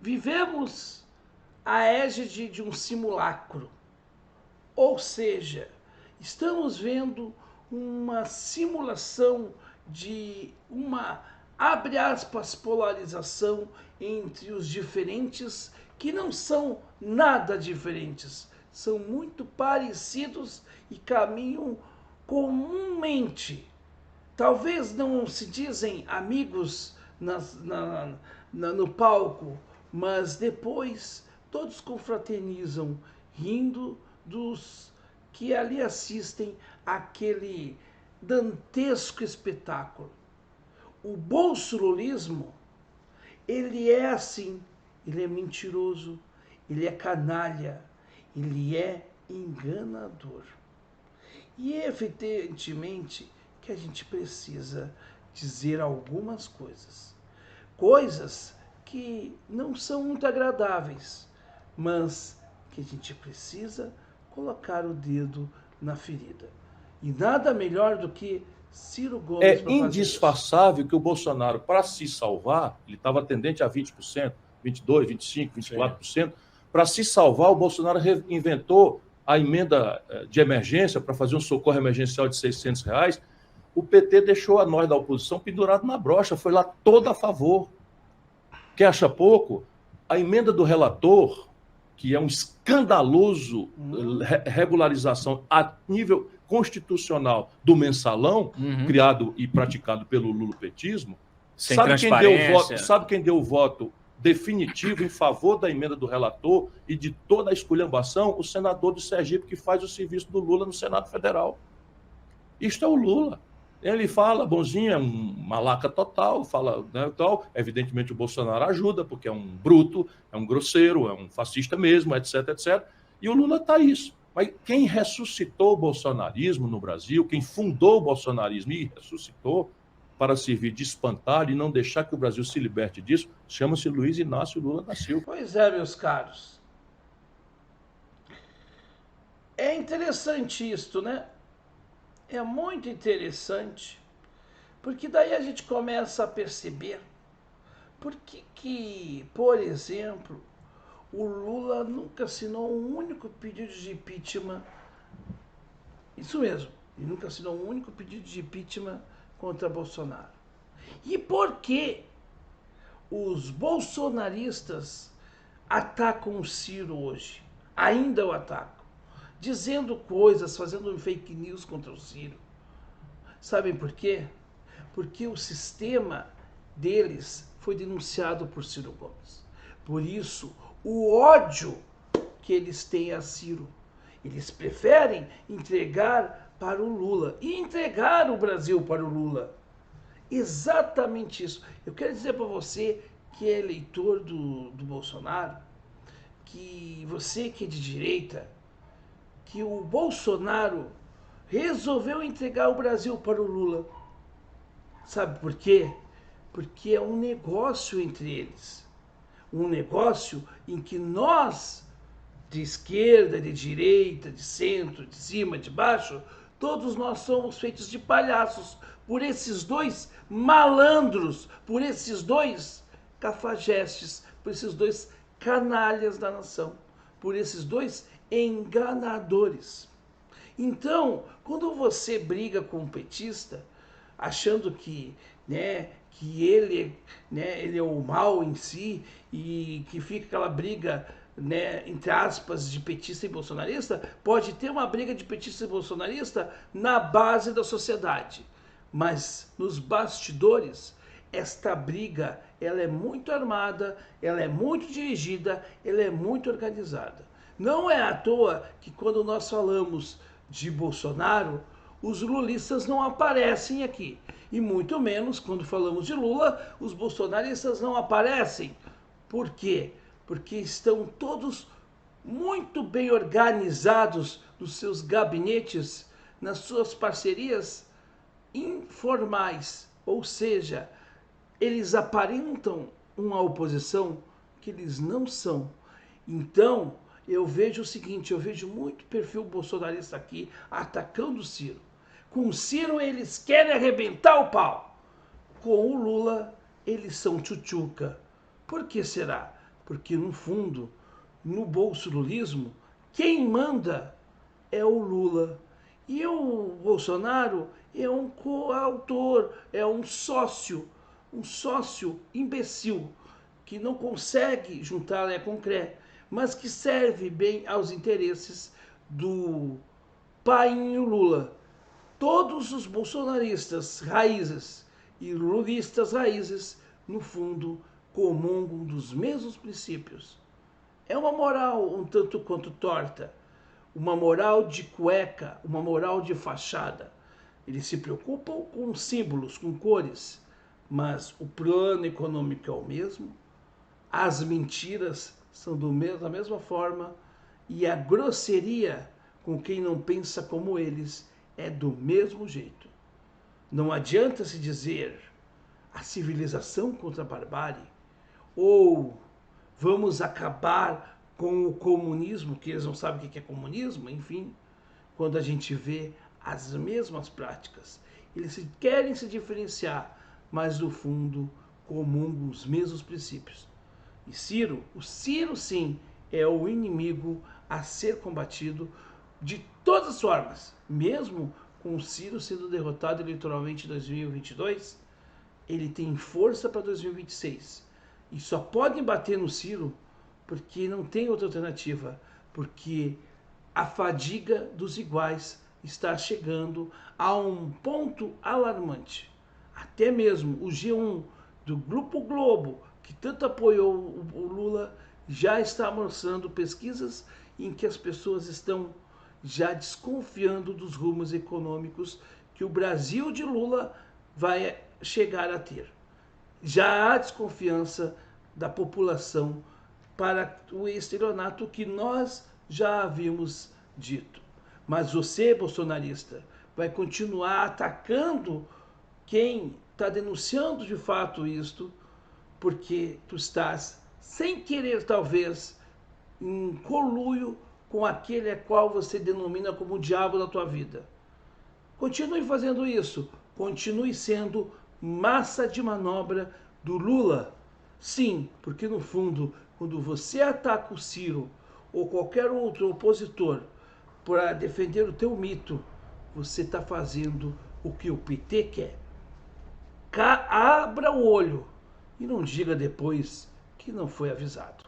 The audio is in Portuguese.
vivemos a égide de um simulacro. Ou seja, estamos vendo uma simulação de uma, abre aspas, polarização entre os diferentes que não são nada diferentes, são muito parecidos e caminham comumente. Talvez não se dizem amigos no palco, mas depois todos confraternizam, rindo dos que ali assistem aquele dantesco espetáculo. O bolsolulismo, ele é assim, ele é mentiroso, ele é canalha, ele é enganador. E evidentemente que a gente precisa dizer algumas coisas. Coisas que não são muito agradáveis, mas que a gente precisa colocar o dedo na ferida. E nada melhor do que Ciro Gomes É para fazer isso. indispensável que o Bolsonaro, para se salvar, ele estava tendente a 20%, 22%, 25%, 24%. Para se salvar, o Bolsonaro reinventou a emenda de emergência para fazer um socorro emergencial de R$ 600. O PT deixou a nós da oposição pendurado na brocha, foi lá todo a favor. Quem acha pouco? A emenda do relator, que é um escandaloso regularização a nível constitucional do mensalão, criado e praticado pelo lulopetismo, Sem sabe transparência. quem deu o voto definitivo em favor da emenda do relator e de toda a esculhambação? O senador de Sergipe, que faz o serviço do Lula no Senado Federal. Isto é o Lula. Ele fala bonzinho, é um malaca total, fala, né, tal. Evidentemente o Bolsonaro ajuda, porque é um bruto, é um grosseiro, é um fascista mesmo, etc, etc. E o Lula está isso. Mas quem ressuscitou o bolsonarismo no Brasil, quem fundou o bolsonarismo e ressuscitou para servir de espantalho e não deixar que o Brasil se liberte disso, chama-se Luiz Inácio Lula da Silva. Pois é, meus caros. É interessante isto, né? É muito interessante, porque daí a gente começa a perceber por que, por exemplo, o Lula nunca assinou um único pedido de impeachment. Isso mesmo, ele nunca assinou um único pedido de impeachment contra Bolsonaro. E por que os bolsonaristas atacam o Ciro hoje? Ainda o atacam. Dizendo coisas, fazendo fake news contra o Ciro. Sabem por quê? Porque o sistema deles foi denunciado por Ciro Gomes. Por isso, o ódio que eles têm a Ciro. Eles preferem entregar para o Lula e entregar o Brasil para o Lula. Exatamente isso. Eu quero dizer para você que é eleitor do Bolsonaro, que você que é de direita, que o Bolsonaro resolveu entregar o Brasil para o Lula. Sabe por quê? Porque é um negócio entre eles. Um negócio em que nós, de esquerda, de direita, de centro, de cima, de baixo, todos nós somos feitos de palhaços por esses dois malandros, por esses dois cafajestes, por esses dois canalhas da nação, por esses dois enganadores. Então, quando você briga com um petista, achando que, ele é o mal em si e que fica aquela briga, entre aspas, de petista e bolsonarista, pode ter uma briga de petista e bolsonarista na base da sociedade. Mas nos bastidores, esta briga, ela é muito armada, ela é muito dirigida, ela é muito organizada. Não é à toa que quando nós falamos de Bolsonaro, os lulistas não aparecem aqui. E muito menos quando falamos de Lula, os bolsonaristas não aparecem. Por quê? Porque estão todos muito bem organizados nos seus gabinetes, nas suas parcerias informais. Ou seja, eles aparentam uma oposição que eles não são. Então, eu vejo o seguinte, eu vejo muito perfil bolsonarista aqui atacando o Ciro. Com o Ciro eles querem arrebentar o pau. Com o Lula eles são tchutchuca. Por que será? porque no fundo, no bolsolulismo, quem manda é o Lula. E o Bolsonaro é um coautor, é um sócio imbecil, que não consegue juntar Lé com Cré, mas que serve bem aos interesses do painho Lula. Todos os bolsonaristas raízes e lulistas raízes, no fundo, comungam dos mesmos princípios. É uma moral um tanto quanto torta, uma moral de cueca, uma moral de fachada. Eles se preocupam com símbolos, com cores, mas o plano econômico é o mesmo, as mentiras são da mesma forma e a grosseria com quem não pensa como eles é do mesmo jeito. Não adianta se dizer a civilização contra a barbárie ou vamos acabar com o comunismo, que eles não sabem o que é comunismo, enfim, quando a gente vê as mesmas práticas. Eles querem se diferenciar, mas no fundo comungam os mesmos princípios. E o Ciro sim, é o inimigo a ser combatido de todas as formas. Mesmo com o Ciro sendo derrotado eleitoralmente em 2022, ele tem força para 2026. E só podem bater no Ciro porque não tem outra alternativa. Porque a fadiga dos iguais está chegando a um ponto alarmante. Até mesmo o G1 do Grupo Globo, que tanto apoiou o Lula, já está mostrando pesquisas em que as pessoas estão já desconfiando dos rumos econômicos que o Brasil de Lula vai chegar a ter. Já há desconfiança da população para o estelionato que nós já havíamos dito. Mas você, bolsonarista, vai continuar atacando quem está denunciando de fato isto, porque tu estás, sem querer talvez, em conluio com aquele a qual você denomina como o diabo da tua vida. Continue fazendo isso, continue sendo massa de manobra do Lula. Sim, porque no fundo, quando você ataca o Ciro ou qualquer outro opositor para defender o teu mito, você está fazendo o que o PT quer. Abra o olho e não diga depois que não foi avisado.